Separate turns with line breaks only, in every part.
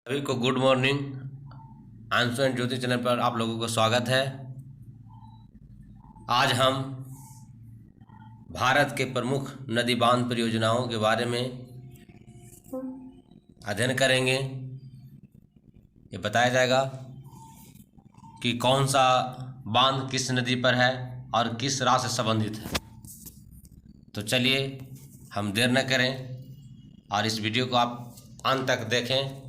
सभी को good morning. आंसू एंड ज्योति चैनल पर आप लोगों को स्वागत है। आज हम भारत के प्रमुख नदी बांध परियोजनाओं के बारे में अध्ययन करेंगे। ये बताया जाएगा कि कौन सा बांध किस नदी पर है और किस राज्य से संबंधित है। तो चलिए हम देर न करें और इस वीडियो को आप अंत तक देखें,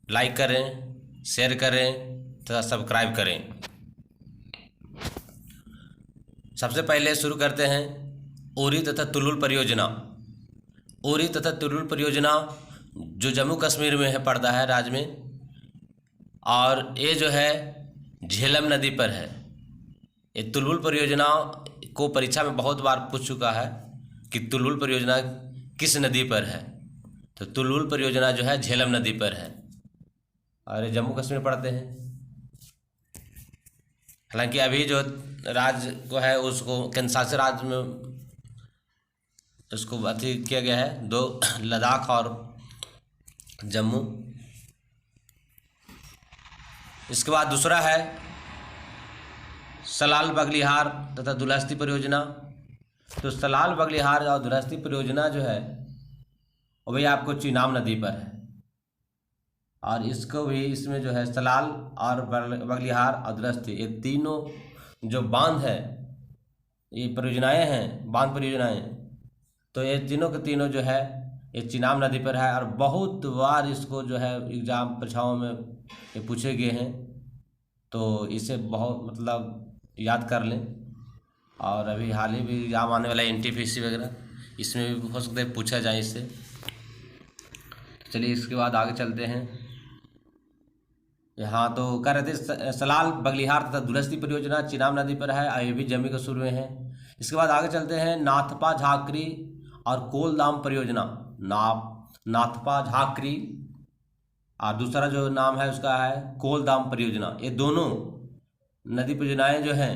लाइक करें, शेयर करें तथा सब्सक्राइब करें। सबसे पहले शुरू करते हैं उरी तथा तुलुल परियोजना। उरी तथा तुलुल परियोजना जो जम्मू कश्मीर में है पड़ता है राज्य में, और ये जो है झेलम नदी पर है। ये तुलुल परियोजना को परीक्षा में बहुत बार पूछ चुका है कि तुलुल परियोजना किस नदी पर है। तो तुलुल परियोजना जो है झेलम नदी पर है और ये जम्मू कश्मीर पड़ते हैं। हालांकि अभी जो राज्य को है उसको केंद्र शासित राज्य में उसको अति किया गया है, दो लद्दाख और जम्मू। इसके बाद दूसरा है सलाल बगलिहार तथा दुलहस्ती परियोजना। तो सलाल बगलिहार और दुलहस्ती परियोजना जो है वो भी आपको चीनाब नदी पर है, और इसको भी इसमें जो है सलाल और बगलिहार और दुलहस्ती ये तीनों जो बांध है, ये परियोजनाएं हैं, बांध परियोजनाएं, तो ये तीनों के तीनों जो है ये चीनाब नदी पर है। और बहुत बार इसको जो है एग्जाम परीक्षाओं में ये पूछे गए हैं, तो इसे बहुत मतलब याद कर लें। और अभी हाल ही भी एग्जाम आने वाला है NTPC वगैरह, इसमें भी हो सकता है पूछा जाए इससे। चलिए इसके बाद आगे चलते हैं। यहाँ तो कह रहे थे सलाल बगलिहार तथा दुलहस्ती परियोजना चीनाब नदी पर है, ये भी जम्मू कश्मीर में है। इसके बाद आगे चलते हैं नाथपा झाकरी और कोलदाम परियोजना। नाथपा झाकरी और दूसरा जो नाम है उसका है कोलदाम परियोजना। ये दोनों नदी परियोजनाएं जो हैं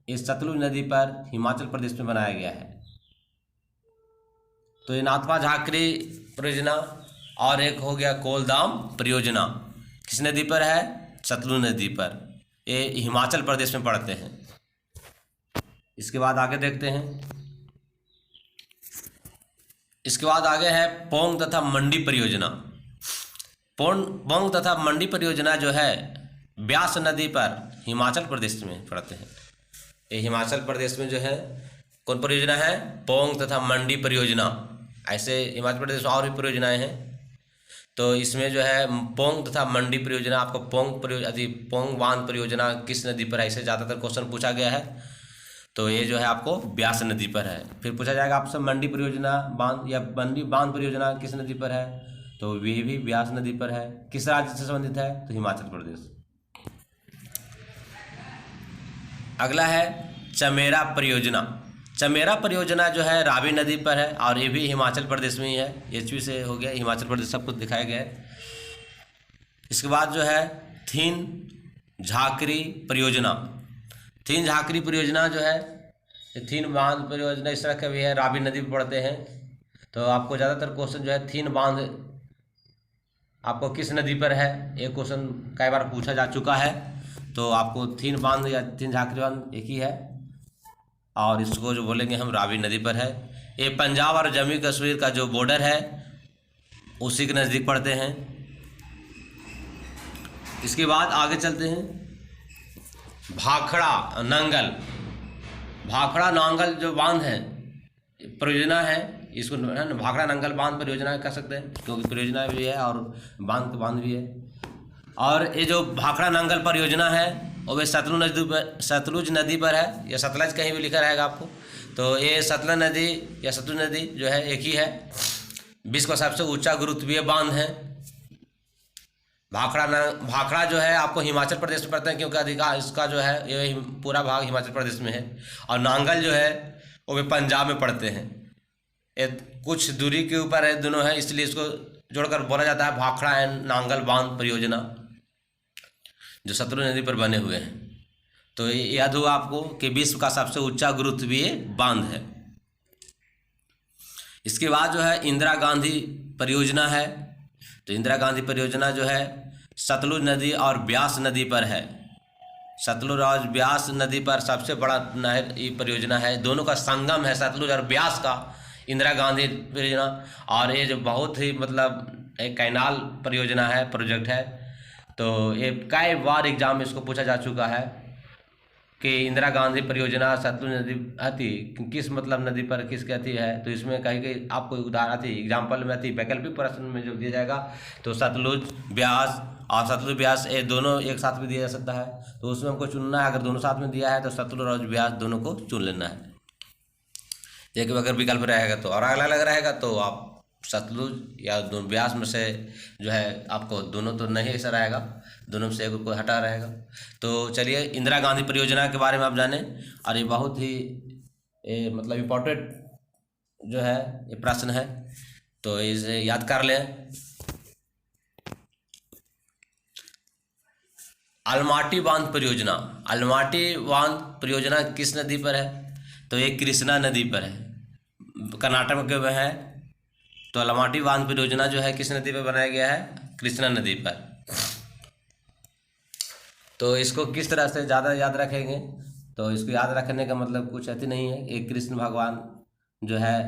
ये सतलुज नदी पर हिमाचल प्रदेश में बनाया गया है। तो ये नाथपा झाकरी परियोजना और एक हो गया कोलदाम परियोजना, किस नदी पर है? सतलुज नदी पर। ये हिमाचल प्रदेश में पड़ते हैं। इसके बाद आगे देखते हैं। इसके बाद आगे है पोंग तथा मंडी परियोजना। पोंग तथा मंडी परियोजना जो है ब्यास नदी पर हिमाचल प्रदेश में पड़ते हैं। ये हिमाचल प्रदेश में जो है कौन परियोजना है? पोंग तथा मंडी परियोजना। ऐसे हिमाचल प्रदेश में और भी परियोजनाएं हैं, तो इसमें जो है पोंग तथा मंडी परियोजना, आपको पोंग बांध परियोजना किस नदी पर है, ऐसे ज़्यादातर क्वेश्चन पूछा गया है। तो ये जो है आपको ब्यास नदी पर है। फिर पूछा जाएगा आपसे मंडी परियोजना बांध या मंडी बांध परियोजना किस नदी पर है, तो ये भी ब्यास नदी पर है। किस राज्य से संबंधित है? तो हिमाचल प्रदेश। अगला है चमेरा परियोजना। चमेरा परियोजना जो है रावी नदी पर है और ये भी हिमाचल प्रदेश में ही है। HP से हो गया, हिमाचल प्रदेश सब कुछ दिखाया गया है। इसके बाद जो है थीन झाकरी परियोजना। थीन झाकरी परियोजना जो है थीन बांध परियोजना इस तरह का भी है, रावी नदी पर पड़ते हैं। तो आपको ज़्यादातर क्वेश्चन जो है थीन बांध आपको किस नदी पर है, एक क्वेश्चन कई बार पूछा जा चुका है। तो आपको थीन बांध या थीन झाकरी बांध एक ही है, और इसको जो बोलेंगे हम रावी नदी पर है। ये पंजाब और जम्मू कश्मीर का जो बॉर्डर है उसी के नज़दीक पड़ते हैं। इसके बाद आगे चलते हैं भाखड़ा नांगल। भाखड़ा नांगल जो बांध है परियोजना है, इसको भाखड़ा नांगल बांध परियोजना कह सकते हैं, क्योंकि परियोजना भी है और बांध भी है। और ये जो भाखड़ा नांगल परियोजना है वो भी सतलुज नदी पर है, या सतलज कहीं भी लिखा रहेगा आपको। तो ये सतलज नदी या सतलुज नदी जो है एक ही है। विश्व का सबसे ऊंचा गुरुत्वीय बांध है। भाखड़ा जो है आपको हिमाचल प्रदेश में पड़ता है, क्योंकि अधिकार इसका जो है ये पूरा भाग हिमाचल प्रदेश में है। और नांगल जो है वो भी पंजाब में पड़ते हैं। ये कुछ दूरी के ऊपर है, दोनों है, इसलिए इसको जोड़कर बोला जाता है भाखड़ा एंड नांगल बांध परियोजना, जो सतलुज नदी पर बने हुए हैं। तो ये याद हुआ आपको कि विश्व का सबसे ऊंचा गुरुत्वीय बांध है। इसके बाद जो है इंदिरा गांधी परियोजना है, तो इंदिरा गांधी परियोजना जो है सतलुज नदी और ब्यास नदी पर है। सतलुज और ब्यास नदी पर सबसे बड़ा नहर ये परियोजना है, दोनों का संगम है सतलुज और ब्यास का इंदिरा गांधी परियोजना। और ये जो बहुत ही मतलब एक कैनाल परियोजना है, प्रोजेक्ट है। तो ये कई बार एग्जाम में इसको पूछा जा चुका है कि इंदिरा गांधी परियोजना सतलुज नदी आती किस मतलब नदी पर किस कहती है। तो इसमें कहीं कहीं आपको उदाहरण आती एग्जाम्पल में आती, वैकल्पिक प्रश्न में जो दिया जाएगा तो सतलुज ब्यास और सतलुज ब्यास ये दोनों एक साथ भी दिया जा सकता है। तो उसमें हमको चुनना है, अगर दोनों साथ में दिया है तो सतलुज और ब्यास दोनों को चुन लेना है। एक अगर विकल्प रहेगा तो और अलग अलग रहेगा तो आप सतलुज या ब्यास में से जो है आपको दोनों तो नहीं ऐसा रहेगा, दोनों में से एक को हटा रहेगा। तो चलिए इंदिरा गांधी परियोजना के बारे में आप जानें, और ये बहुत ही मतलब इम्पोर्टेंट जो है ये प्रश्न है, तो इसे याद कर लें। अलमाटी बांध परियोजना, अलमाटी बांध परियोजना किस नदी पर है? तो ये कृष्णा नदी पर है, कर्नाटक में है। तो अलमाटी बांध परियोजना जो है किस नदी पर बनाया गया है? कृष्णा नदी पर। तो इसको किस तरह से ज़्यादा याद रखेंगे? तो इसको याद रखने का मतलब कुछ ऐसी नहीं है। एक कृष्ण भगवान जो है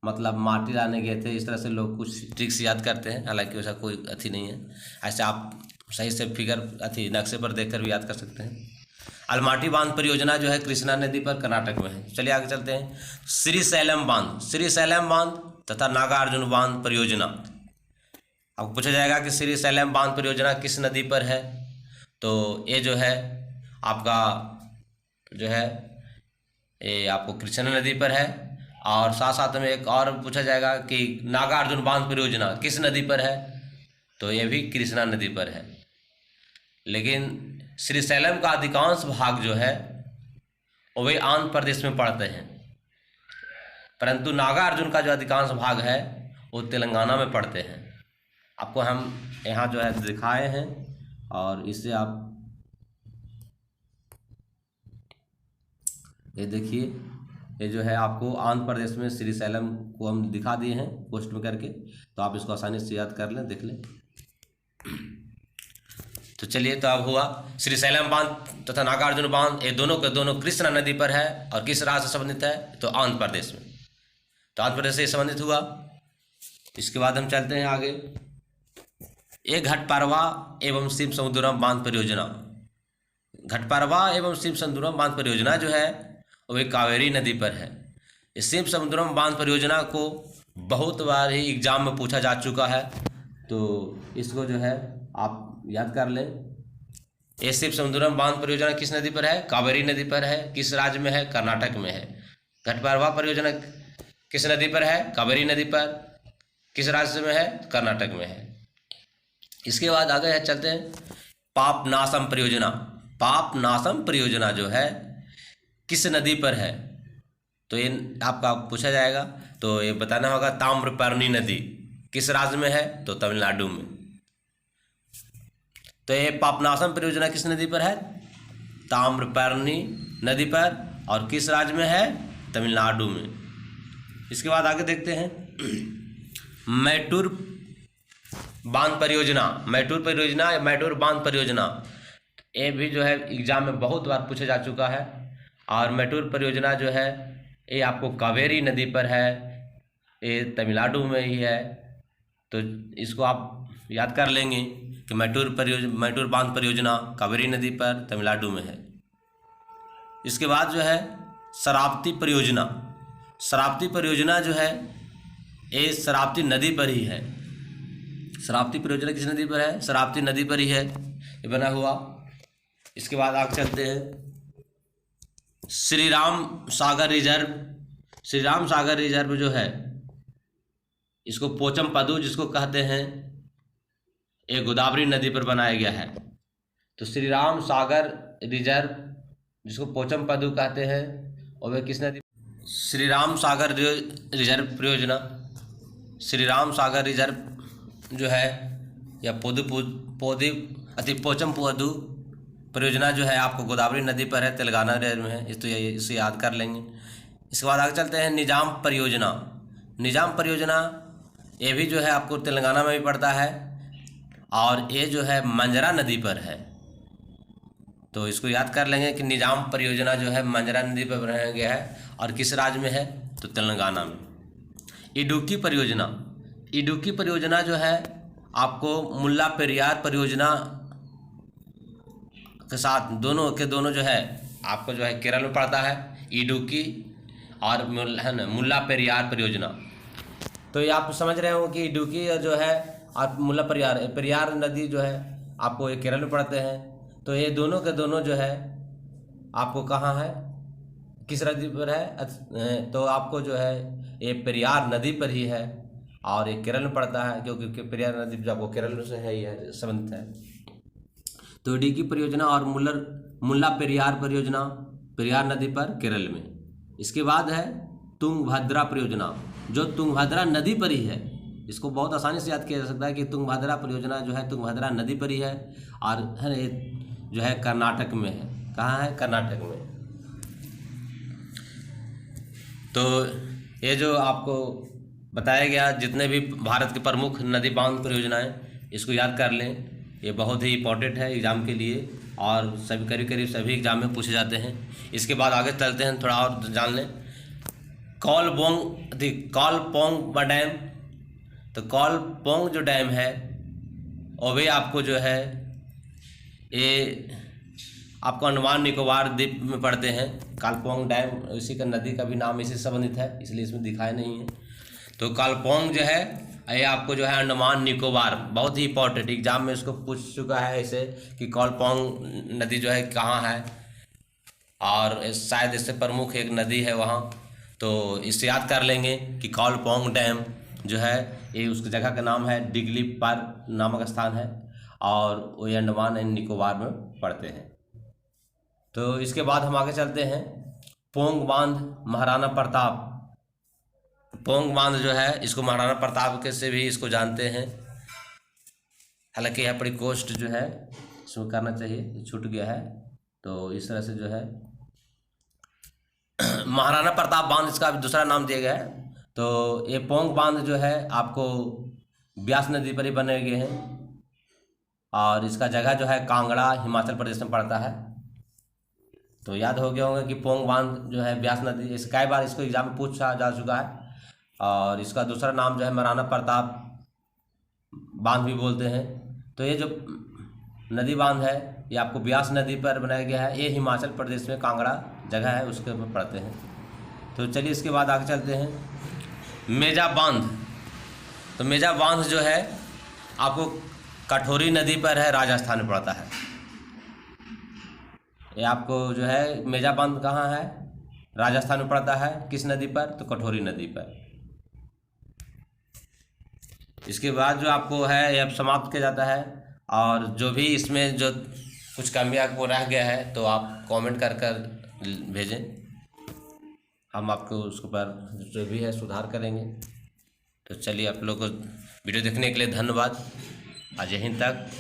मतलब माटी लाने गए थे, इस तरह से लोग कुछ ट्रिक्स याद करते हैं, हालांकि वैसा कोई अथी नहीं है। ऐसे आप सही से फिगर अथी नक्शे पर देखकर भी याद कर सकते हैं। अलमाटी बांध परियोजना जो है कृष्णा नदी पर कर्नाटक में है। चलिए आगे चलते हैं। श्रीशैलम बांध, श्रीशैलम बांध तथा नागार्जुन बांध परियोजना, आपको पूछा जाएगा कि श्रीशैलम बांध परियोजना किस नदी पर है? तो ये जो है आपका जो है ये आपको कृष्णा नदी पर है। और साथ साथ में एक और पूछा जाएगा कि नागार्जुन बांध परियोजना किस नदी पर है? तो ये भी कृष्णा नदी पर है। लेकिन श्रीशैलम का अधिकांश भाग जो है वो भी आंध्र प्रदेश में पड़ते हैं, परंतु नागार्जुन का जो अधिकांश भाग है वो तेलंगाना में पड़ते हैं। आपको हम यहाँ जो है दिखाए हैं, और इससे आप ये देखिए, ये जो है आपको आंध्र प्रदेश में श्रीशैलम को हम दिखा दिए हैं पोस्ट में करके, तो आप इसको आसानी से याद कर लें, देख लें। तो चलिए, तो अब हुआ श्रीशैलम बांध तथा नागार्जुन बांध, ये दोनों के दोनों कृष्णा नदी पर है और किस राज्य से संबंधित है? तो आंध्र प्रदेश में। तो आंध्र प्रदेश से संबंधित हुआ। इसके बाद हम चलते हैं आगे। एक घटपारवा एवं शिव समुद्रम बांध परियोजना, घटपारवा एवं शिव समुद्रम बांध परियोजना जो है वो कावेरी नदी पर है। इस शिव समुद्रम बांध परियोजना को बहुत बार ही एग्जाम में पूछा जा चुका है, तो इसको जो है आप याद कर लें। ये शिव समुद्रम बांध परियोजना किस नदी पर है? कावेरी नदी पर है। किस राज्य में है? कर्नाटक में है। घटपारवा परियोजना किस नदी पर है? कावेरी नदी पर। किस राज्य में है? कर्नाटक में है। इसके बाद आगे चलते हैं। पापनासम परियोजना, पापनासम परियोजना जो है किस नदी पर है? तो ये आपका पूछा जाएगा, तो ये बताना होगा। ताम्रपर्णी नदी किस राज्य में है? तो तमिलनाडु में। तो ये पापनासम परियोजना किस नदी पर है? ताम्रपर्णी नदी पर। और किस राज्य में है? तमिलनाडु में। इसके बाद आगे देखते हैं। मैटूर बांध परियोजना, मैटूर परियोजना या मैटूर बांध परियोजना, ये भी जो है एग्जाम में बहुत बार पूछा जा चुका है। और मैटूर परियोजना जो है ये आपको कावेरी नदी पर है, ये तमिलनाडु में ही है। तो इसको आप याद कर लेंगे कि मैटूर बांध परियोजना कावेरी नदी पर तमिलनाडु में है। इसके बाद जो है शरावती परियोजना, शरावती परियोजना जो है ये शरावती नदी पर ही है। शरावती परियोजना किस नदी पर है? शरावती नदी पर ही है ये बना हुआ। इसके बाद आगे चलते हैं। श्री राम सागर रिजर्व, श्री राम सागर रिजर्व जो है इसको पोचमपदु जिसको कहते हैं, ये गोदावरी नदी पर बनाया गया है। तो श्री राम सागर रिजर्व जिसको पोचमपदु कहते हैं और वह किस नदी? श्री राम सागर रिजर्व परियोजना, श्री राम सागर रिजर्व जो है या पोचमपदु परियोजना जो है आपको गोदावरी नदी पर है, तेलंगाना राज्य में है। तो इसे याद कर लेंगे। इसके बाद आगे चलते हैं। निजाम परियोजना, निजाम परियोजना ये भी जो है आपको तेलंगाना में भी पड़ता है और ये जो है मंजरा नदी पर है। तो इसको याद कर लेंगे कि निजाम परियोजना जो है मंजरा नदी पर बनाया गया है और किस राज्य में है, तो तेलंगाना में। इडुक्की परियोजना, इडुक्की परियोजना जो है आपको मुल्ला पेरियार परियोजना के साथ दोनों जो है आपको जो है केरल में पड़ता है, इडुक्की और मुल्ला पेरियार परियोजना। तो ये आप समझ रहे हो कि इडुक्की जो है और मुल्ला पेरियार नदी जो है आपको ये केरल में पड़ते हैं। तो ये दोनों के दोनों जो है आपको कहाँ है, किस नदी पर है, तो आपको जो है ये पेरियार नदी पर ही है और ये केरल में पड़ता है, क्योंकि पेरियार नदी जो आपको केरल से है, ये संबंधित है। तो इडुक्की परियोजना और मुल्ला पेरियार परियोजना पेरियार नदी पर केरल में। इसके बाद है तुंगभद्रा परियोजना, जो तुंगभद्रा नदी पर ही है। इसको बहुत आसानी से याद किया जा सकता है कि तुंगभद्रा परियोजना जो है तुंगभद्रा नदी पर ही है और है ये जो है कर्नाटक में है। कहाँ है, कर्नाटक में। तो ये जो आपको बताया गया जितने भी भारत के प्रमुख नदी बांध परियोजनाएं, इसको याद कर लें, ये बहुत ही इंपॉर्टेंट है एग्ज़ाम के लिए और सभी करीब सभी एग्ज़ाम में पूछे जाते हैं। इसके बाद आगे चलते हैं, थोड़ा और जान लें। कॉलपोंग डैम, तो कॉलपोंग जो डैम है वो भी आपको जो है ये आपको अंडमान निकोबार द्वीप में पड़ते हैं। कॉलपोंग डैम उसी का नदी का भी नाम इसी से संबंधित है, इसलिए इसमें दिखाया नहीं है। तो कॉलपोंग जो है ये आपको जो है अंडमान निकोबार, बहुत ही इंपॉर्टेंट एग्जाम में इसको पूछ चुका है इसे कि कॉलपोंग नदी जो है कहाँ है और शायद इससे प्रमुख एक नदी है वहाँ। तो इससे याद कर लेंगे कि कॉलपोंग डैम जो है ये उस जगह का नाम है, डिगलीपार नामक स्थान है और वो अंडमान एंड निकोबार में पड़ते हैं। तो इसके बाद हम आगे चलते हैं। पोंग बांध महाराणा प्रताप, पोंग बांध जो है इसको महाराणा प्रताप के से भी इसको जानते हैं। हालांकि यहाँ बड़ी कोस्ट जो है इसमें करना चाहिए, छूट गया है। तो इस तरह से जो है महाराणा प्रताप बांध इसका दूसरा नाम दिया गया है। तो ये पोंग बांध जो है आपको ब्यास नदी पर ही बने गए हैं और इसका जगह जो है कांगड़ा हिमाचल प्रदेश में पड़ता है। तो याद हो गया होगा कि पोंग बांध जो है ब्यास नदी, इस कई बार इसको एग्जाम में पूछा जा चुका है और इसका दूसरा नाम जो है महाराणा प्रताप बांध भी बोलते हैं। तो ये जो नदी बांध है ये आपको ब्यास नदी पर बनाया गया है, ये हिमाचल प्रदेश में कांगड़ा जगह है उसके ऊपर पड़ते हैं। तो चलिए इसके बाद आगे चलते हैं। मेजा बांध, तो मेजा बांध जो है आपको कठोरी नदी पर है, राजस्थान में पड़ता है। ये आपको जो है मेजा बांध कहाँ है, राजस्थान में पड़ता है। किस नदी पर, तो कठोरी नदी पर। इसके बाद जो आपको है ये अब समाप्त किया जाता है और जो भी इसमें जो कुछ कमियां को रह गया है तो आप कमेंट कर भेजें, हम आपको उसके ऊपर जो भी है सुधार करेंगे। तो चलिए आप लोग को वीडियो देखने के लिए धन्यवाद। आज यहीं तक।